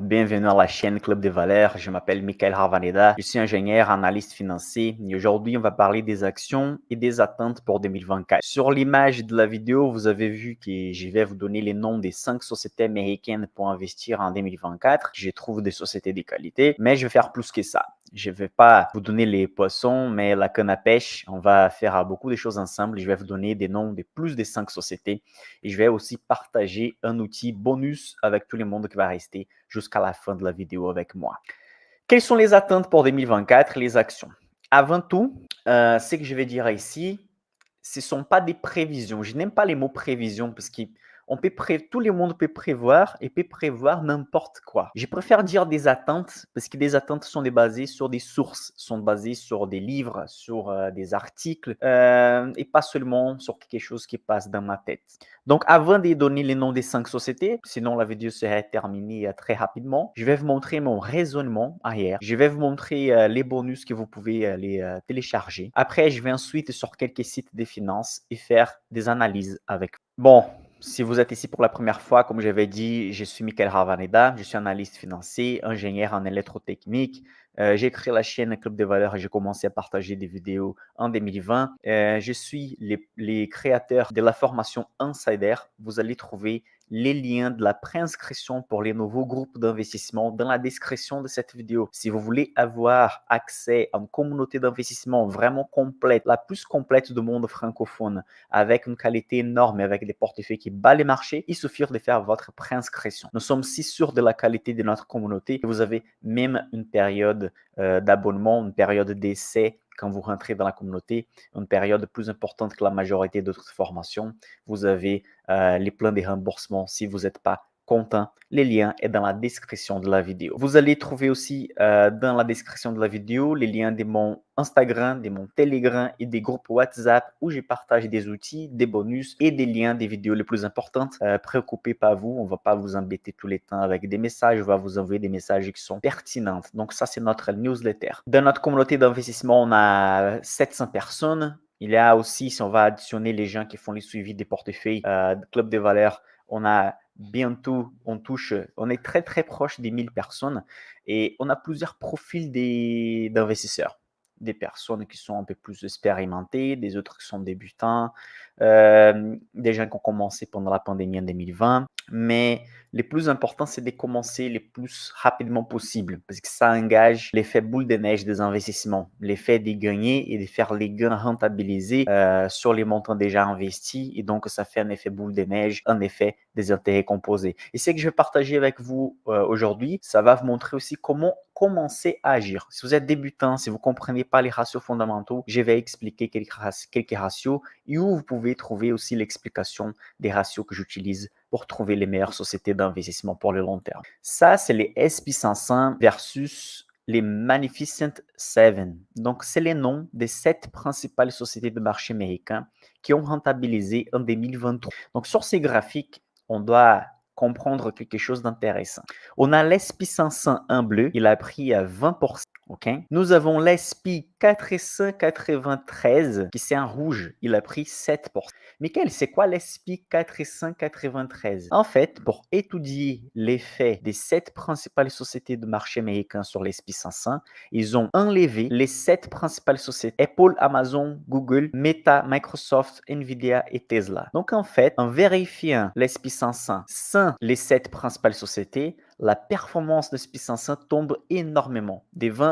bienvenue à la chaîne Club des Valeurs. Je m'appelle Michael Ravaneda, je suis ingénieur, analyste financier et aujourd'hui on va parler des actions et des attentes pour 2024. Sur l'image de la vidéo, vous avez vu que je vais vous donner les noms des 5 sociétés américaines pour investir en 2024. Je trouve des sociétés de qualité, mais je vais faire plus que ça. Je ne vais pas vous donner les poissons, mais la canne à pêche. On va faire beaucoup de choses ensemble. Je vais vous donner des noms de plus de 5 sociétés et je vais aussi partager un outil bonus avec tout le monde qui va rester jusqu'à la fin de la vidéo avec moi. Quelles sont les attentes pour 2024, les actions? Avant tout, ce que je vais dire ici, ce ne sont pas des prévisions. Je n'aime pas les mots prévision parce que tout le monde peut prévoir et peut prévoir n'importe quoi. Je préfère dire des attentes parce que des attentes sont basées sur des sources, sont basées sur des livres, sur des articles et pas seulement sur quelque chose qui passe dans ma tête. Donc, avant de donner les noms des 5 sociétés, sinon la vidéo serait terminée très rapidement, je vais vous montrer mon raisonnement arrière. Je vais vous montrer les bonus que vous pouvez les télécharger. Après, je vais ensuite sur quelques sites de finances et faire des analyses avec vous. Bon, si vous êtes ici pour la première fois, comme j'avais dit, je suis Michael Ravaneda, je suis analyste financier, ingénieur en électrotechnique. J'ai créé la chaîne Club des Valeurs et j'ai commencé à partager des vidéos en 2020. Je suis les créateurs de la formation Insider. Vous allez trouver les liens de la préinscription pour les nouveaux groupes d'investissement dans la description de cette vidéo. Si vous voulez avoir accès à une communauté d'investissement vraiment complète, la plus complète du monde francophone, avec une qualité énorme, avec des portefeuilles qui battent les marchés, il suffit de faire votre préinscription. Nous sommes si sûrs de la qualité de notre communauté que vous avez même une période d'abonnement, une période d'essai quand vous rentrez dans la communauté, une période plus importante que la majorité d'autres formations. Vous avez les plans de remboursement si vous n'êtes pas content. Les liens sont dans la description de la vidéo. Vous allez trouver aussi dans la description de la vidéo les liens de mon Instagram, de mon Telegram et des groupes WhatsApp où je partage des outils, des bonus et des liens des vidéos les plus importantes. Préoccupez pas vous, on ne va pas vous embêter tout le temps avec des messages, on va vous envoyer des messages qui sont pertinents. Donc ça, c'est notre newsletter. Dans notre communauté d'investissement, on a 700 personnes. Il y a aussi, si on va additionner les gens qui font les suivis des portefeuilles Club des Valeurs, on a bientôt, on est très très proche des 1000 personnes et on a plusieurs profils d'investisseurs. Des personnes qui sont un peu plus expérimentées, des autres qui sont débutants, des gens qui ont commencé pendant la pandémie en 2020. Mais le plus important, c'est de commencer le plus rapidement possible parce que ça engage l'effet boule de neige des investissements, l'effet de gagner et de faire les gains rentabilisés sur les montants déjà investis. Et donc, ça fait un effet boule de neige, un effet des intérêts composés. Et ce que je vais partager avec vous aujourd'hui, ça va vous montrer aussi comment commencer à agir. Si vous êtes débutant, si vous ne comprenez pas les ratios fondamentaux, je vais expliquer quelques ratios et où vous pouvez trouver aussi l'explication des ratios que j'utilise pour trouver les meilleures sociétés d'investissement pour le long terme. Ça, c'est les SP500 versus les Magnificent Seven. Donc, c'est les noms des 7 principales sociétés de marché américains qui ont rentabilisé en 2023. Donc, sur ces graphiques, on doit comprendre quelque chose d'intéressant. On a l'SP500 en bleu, il a pris à 20%. Okay. Nous avons l'SP 493 qui c'est en rouge, il a pris 7%. Michael, c'est quoi l'SP 493? En fait, pour étudier l'effet des 7 principales sociétés de marché américains sur l'SP 500, ils ont enlevé les 7 principales sociétés Apple, Amazon, Google, Meta, Microsoft, Nvidia et Tesla. Donc en fait, en vérifiant l'SP 500 sans les 7 principales sociétés, la performance de SP500 tombe énormément,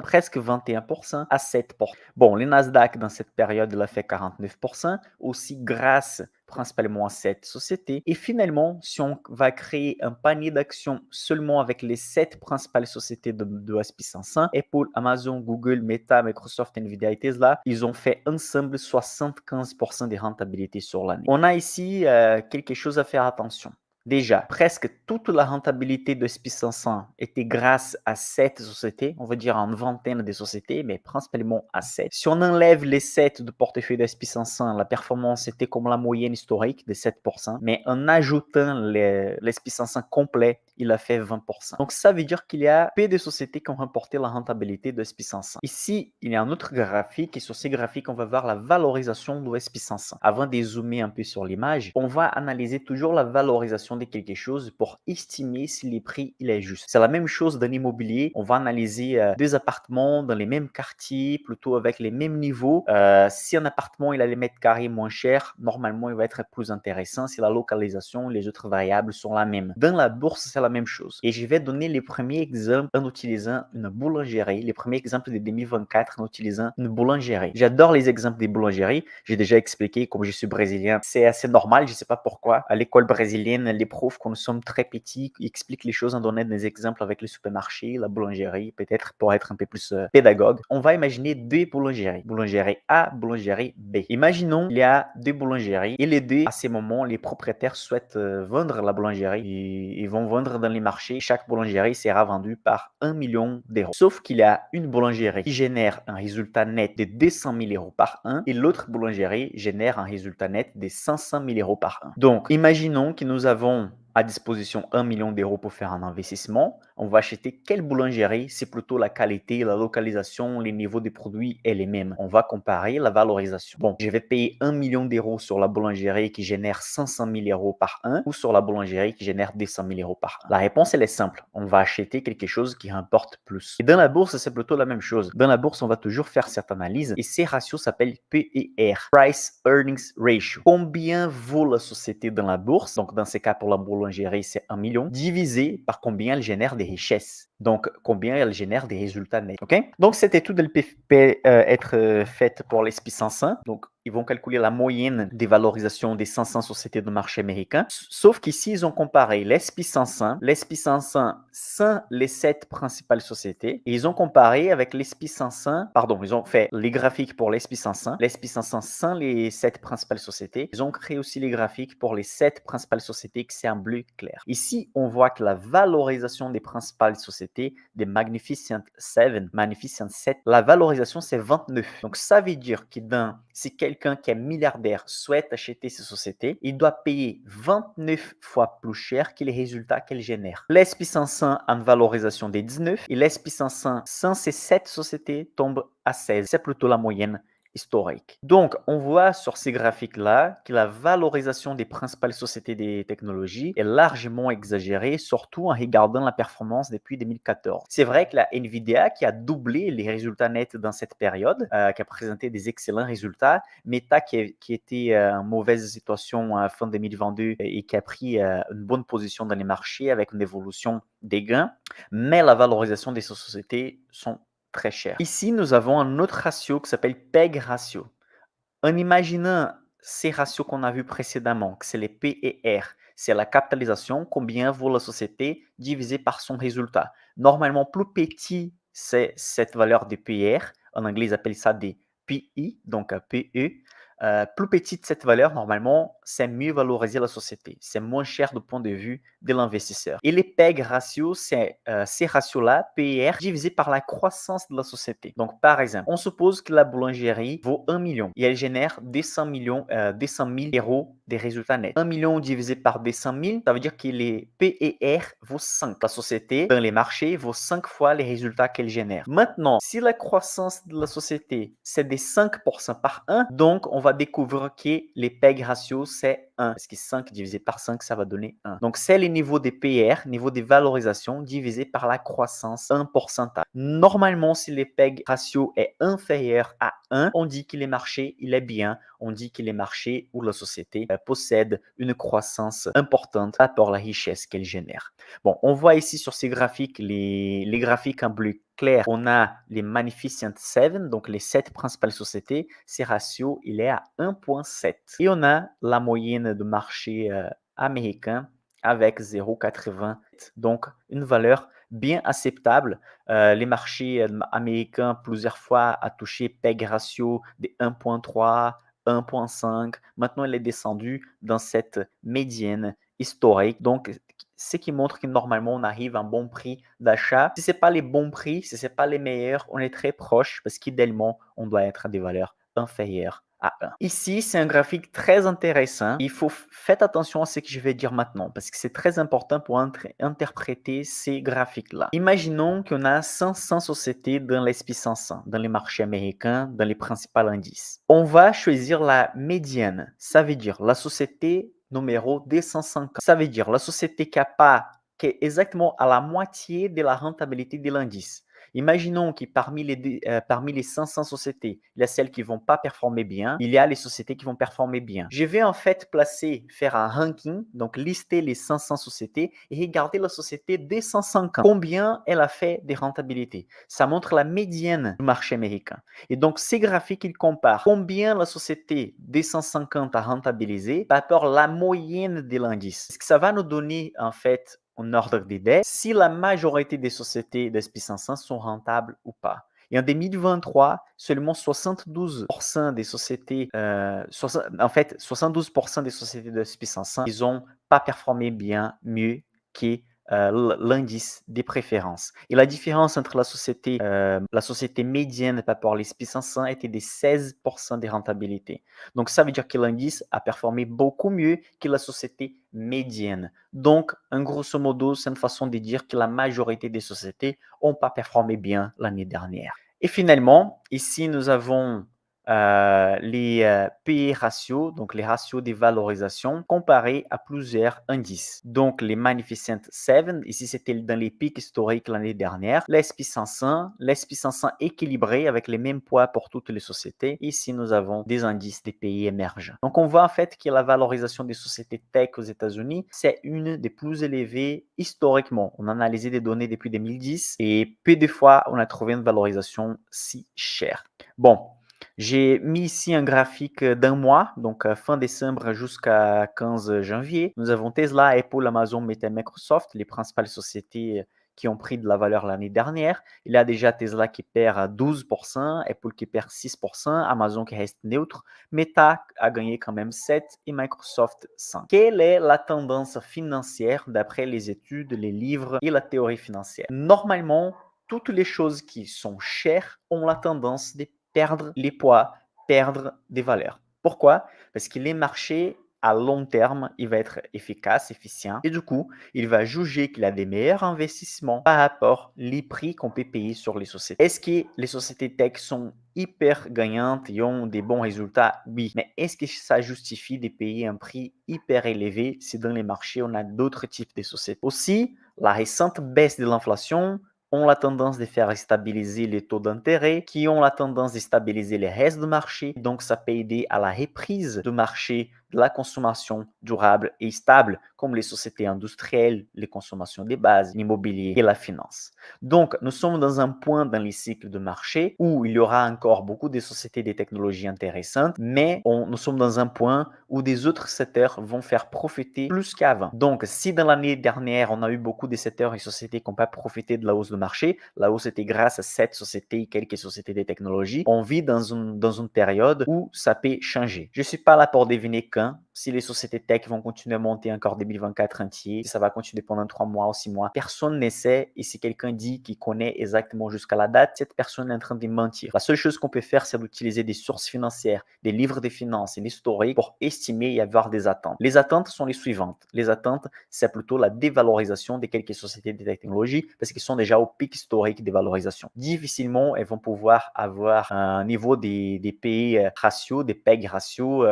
presque 21% à 7%. Bon, le Nasdaq dans cette période, il a fait 49%, aussi grâce principalement à cette société. Et finalement, si on va créer un panier d'actions seulement avec les 7 principales sociétés de SP500, Apple, Amazon, Google, Meta, Microsoft, Nvidia et Tesla, ils ont fait ensemble 75% de rentabilité sur l'année. On a ici quelque chose à faire attention. Déjà, presque toute la rentabilité de SP500 était grâce à 7 sociétés, on va dire une vingtaine de sociétés, mais principalement à 7. Si on enlève les 7 du portefeuille de SP500, la performance était comme la moyenne historique de 7%, mais en ajoutant l'SP500 complet, il a fait 20%. Donc, ça veut dire qu'il y a peu de sociétés qui ont remporté la rentabilité de SP500. Ici, il y a un autre graphique et sur ces graphiques, on va voir la valorisation de SP500. Avant de zoomer un peu sur l'image, on va analyser toujours la valorisation valorisation de quelque chose pour estimer si les prix il est juste. C'est la même chose dans l'immobilier. On va analyser deux appartements dans les mêmes quartiers, plutôt avec les mêmes niveaux. Si un appartement il a les mètres carrés moins chers, normalement il va être plus intéressant si la localisation et les autres variables sont la même. Dans la bourse, c'est la même chose. Et je vais donner les premiers exemples en utilisant une boulangerie. Les premiers exemples de 2024 en utilisant une boulangerie. J'adore les exemples des boulangeries. J'ai déjà expliqué, comme je suis brésilien, c'est assez normal. Je ne sais pas pourquoi. À l'école brésilienne, les profs, quand nous sommes très petits, expliquent les choses en donnant des exemples avec les supermarchés, la boulangerie, peut-être pour être un peu plus pédagogue. On va imaginer deux boulangeries. Boulangerie A, boulangerie B. Imaginons qu'il y a deux boulangeries et les deux, à ces moments, les propriétaires souhaitent vendre la boulangerie. Ils vont vendre dans les marchés. Chaque boulangerie sera vendue par 1 million d'euros. Sauf qu'il y a une boulangerie qui génère un résultat net de 200 000 euros par an et l'autre boulangerie génère un résultat net de 500 000 euros par an. Donc, imaginons que nous avons à disposition 1 million d'euros pour faire un investissement. On va acheter quelle boulangerie? C'est plutôt la qualité, la localisation, les niveaux des produits et les mêmes. On va comparer la valorisation. Bon, je vais payer 1 million d'euros sur la boulangerie qui génère 500 000 euros par an ou sur la boulangerie qui génère 200 000 euros par an. La réponse, elle est simple. On va acheter quelque chose qui rapporte plus. Et dans la bourse, c'est plutôt la même chose. Dans la bourse, on va toujours faire cette analyse et ces ratios s'appellent PER, Price Earnings Ratio. Combien vaut la société dans la bourse? Donc, dans ce cas, pour la boulangerie, c'est 1 million, divisé par combien elle génère des richesses. Donc, combien elle génère des résultats nets. OK? Donc, cette étude, elle peut être faite pour les SP500. Donc, ils vont calculer la moyenne des valorisations des 500 sociétés de marché américain. Sauf qu'ici, ils ont comparé l'SP500 sans les 7 principales sociétés. Et ils ont comparé avec l'SP500, pardon, ils ont fait les graphiques pour l'SP500 sans les 7 principales sociétés. Ils ont créé aussi les graphiques pour les 7 principales sociétés qui c'est en bleu clair. Ici, on voit que la valorisation des principales sociétés, des Magnificent 7, la valorisation c'est 29. Donc ça veut dire que si quelqu'un qui est milliardaire souhaite acheter ces sociétés, il doit payer 29 fois plus cher que les résultats qu'elle génère. L'SP500 a une valorisation de 19 et l'SP500 sans ces 7 sociétés tombe à 16. C'est plutôt la moyenne historique. Donc, on voit sur ces graphiques-là que la valorisation des principales sociétés des technologies est largement exagérée, surtout en regardant la performance depuis 2014. C'est vrai que la Nvidia, qui a doublé les résultats nets dans cette période, qui a présenté des excellents résultats, Meta, qui était en mauvaise situation fin 2022 et qui a pris une bonne position dans les marchés avec une évolution des gains, mais la valorisation de ces sociétés sont très cher. Ici, nous avons un autre ratio qui s'appelle PEG ratio. En imaginant ces ratios qu'on a vus précédemment, que c'est les PER, c'est la capitalisation, combien vaut la société divisé par son résultat. Normalement, plus petit c'est cette valeur de PER. En anglais, ils appellent ça des PE, donc PE. Plus petite cette valeur, normalement, c'est mieux valoriser la société. C'est moins cher du point de vue de l'investisseur. Et les PEG ratios, c'est ces ratios-là, PER, divisé par la croissance de la société. Donc, par exemple, on suppose que la boulangerie vaut 1 million et elle génère 200 000 euros des résultats nets. 1 million divisé par 200 000, ça veut dire que les PER vaut 5. La société, dans les marchés, vaut 5 fois les résultats qu'elle génère. Maintenant, si la croissance de la société, c'est de 5% par an, donc on va découvrir que les PEG ratios, c'est 1. Parce que 5 divisé par 5, ça va donner 1. Donc, c'est le niveau des PER, niveau des valorisations, divisé par la croissance, un pourcentage. Normalement, si le PEG ratio est inférieur à 1, on dit que les marchés, il est bien. On dit que les marchés ou la société possèdent une croissance importante par rapport à la richesse qu'elle génère. Bon, on voit ici sur ces graphiques, les graphiques en bleu clair, on a les Magnificent 7, donc les 7 principales sociétés. Ces ratios, il est à 1,7. Et on a la moyenne de marché américain avec 0,80. Donc, une valeur bien acceptable. Les marchés américains, plusieurs fois, a touché PEG ratio de 1,3, 1,5. Maintenant, il est descendu dans cette médiane historique. Donc, ce qui montre que normalement, on arrive à un bon prix d'achat. Si ce n'est pas les bons prix, si ce n'est pas les meilleurs, on est très proche parce qu'idéalement, on doit être à des valeurs inférieures à 1. Ici, c'est un graphique très intéressant. Faites attention à ce que je vais dire maintenant parce que c'est très important pour interpréter ces graphiques-là. Imaginons qu'on a 500 sociétés dans l'SP500, dans les marchés américains, dans les principaux indices. On va choisir la médiane. Ça veut dire la société numéro 250. Ça veut dire la société qui est exactement à la moitié de la rentabilité de l'indice. Imaginons que parmi les 500 sociétés, il y a celles qui ne vont pas performer bien, il y a les sociétés qui vont performer bien. Je vais en fait faire un ranking, donc lister les 500 sociétés et regarder la société des 150. Combien elle a fait de rentabilité? Ça montre la médiane du marché américain. Et donc, ces graphiques, ils comparent combien la société des 150 a rentabilisé par rapport à la moyenne de l'indice. Ce que ça va nous donner en fait en ordre d'idée si la majorité des sociétés de SP500 sont rentables ou pas. Et en 2023, seulement 72% des sociétés, en fait, 72% des sociétés de SP500, ils n'ont pas performé bien mieux que l'indice des préférences. Et la différence entre la société médiane par rapport à l'SP500 était de 16% de rentabilité. Donc, ça veut dire que l'indice a performé beaucoup mieux que la société médiane. Donc, en grosso modo, c'est une façon de dire que la majorité des sociétés n'ont pas performé bien l'année dernière. Et finalement, ici, nous avons les PE ratios, donc les ratios des valorisations comparés à plusieurs indices. Donc, les Magnificent 7, ici c'était dans les pics historiques l'année dernière, l'SP500 équilibré avec les mêmes poids pour toutes les sociétés. Ici, nous avons des indices des pays émergents. Donc, on voit en fait que la valorisation des sociétés tech aux États-Unis, c'est une des plus élevées historiquement. On a analysé des données depuis 2010 et peu de fois, on a trouvé une valorisation si chère. Bon, j'ai mis ici un graphique d'un mois, donc fin décembre jusqu'à 15 janvier. Nous avons Tesla, Apple, Amazon, Meta, Microsoft, les principales sociétés qui ont pris de la valeur l'année dernière. Il y a déjà Tesla qui perd 12%, Apple qui perd 6%, Amazon qui reste neutre, Meta a gagné quand même 7% et Microsoft 5%. Quelle est la tendance financière d'après les études, les livres et la théorie financière? Normalement, toutes les choses qui sont chères ont la tendance de perdre les poids, perdre des valeurs. Pourquoi? Parce que les marchés, à long terme, il va être efficace, efficient, et du coup, il va juger qu'il a des meilleurs investissements par rapport aux prix qu'on peut payer sur les sociétés. Est-ce que les sociétés tech sont hyper gagnantes et ont des bons résultats? Oui. Mais est-ce que ça justifie de payer un prix hyper élevé si dans les marchés, on a d'autres types de sociétés? Aussi, la récente baisse de l'inflation ont la tendance de faire stabiliser les taux d'intérêt, qui ont la tendance de stabiliser les restes du marché. Donc, ça peut aider à la reprise du marché de la consommation durable et stable, comme les sociétés industrielles, les consommations de base, l'immobilier et la finance. Donc, nous sommes dans un point dans les cycles de marché où il y aura encore beaucoup de sociétés de technologies intéressantes, mais nous sommes dans un point où des autres secteurs vont faire profiter plus qu'avant. Donc, si dans l'année dernière, on a eu beaucoup de secteurs et sociétés qui n'ont pas profité de la hausse du marché, la hausse était grâce à cette société et quelques sociétés de technologies, on vit dans une période où ça peut changer. Je ne suis pas là pour deviner quand, si les sociétés tech vont continuer à monter encore 2024 entier, si ça va continuer pendant 3 mois ou 6 mois. Personne ne sait, et si quelqu'un dit qu'il connaît exactement jusqu'à la date, cette personne est en train de mentir. La seule chose qu'on peut faire, c'est d'utiliser des sources financières, des livres de finances et l'historique pour estimer et avoir des attentes. Les attentes sont les suivantes. Les attentes, c'est plutôt la dévalorisation de quelques sociétés de technologie parce qu'elles sont déjà au pic historique des valorisations. Difficilement, elles vont pouvoir avoir un niveau des PE ratios, des PEG ratios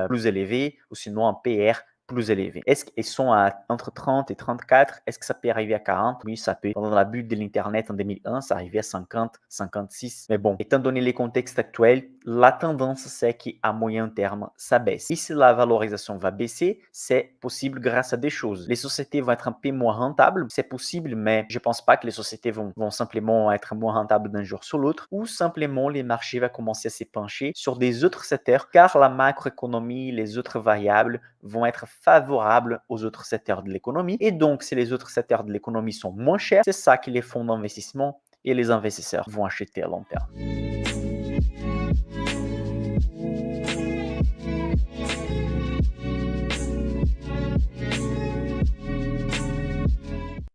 plus élevés ou sinon un PR plus élevé. Est-ce qu'ils sont entre 30 et 34? Est-ce que ça peut arriver à 40? Oui, ça peut. Pendant la bulle de l'Internet en 2001, ça arrivait à 50, 56. Mais bon, étant donné les contextes actuels, la tendance, c'est qu'à moyen terme, ça baisse. Et si la valorisation va baisser, c'est possible grâce à des choses. Les sociétés vont être un peu moins rentables, c'est possible, mais je ne pense pas que les sociétés vont simplement être moins rentables d'un jour sur l'autre, ou simplement les marchés vont commencer à se pencher sur des autres secteurs, car la macroéconomie, les autres variables vont être favorables aux autres secteurs de l'économie. Et donc, si les autres secteurs de l'économie sont moins chers, c'est ça qui les fonds d'investissement et les investisseurs vont acheter à long terme.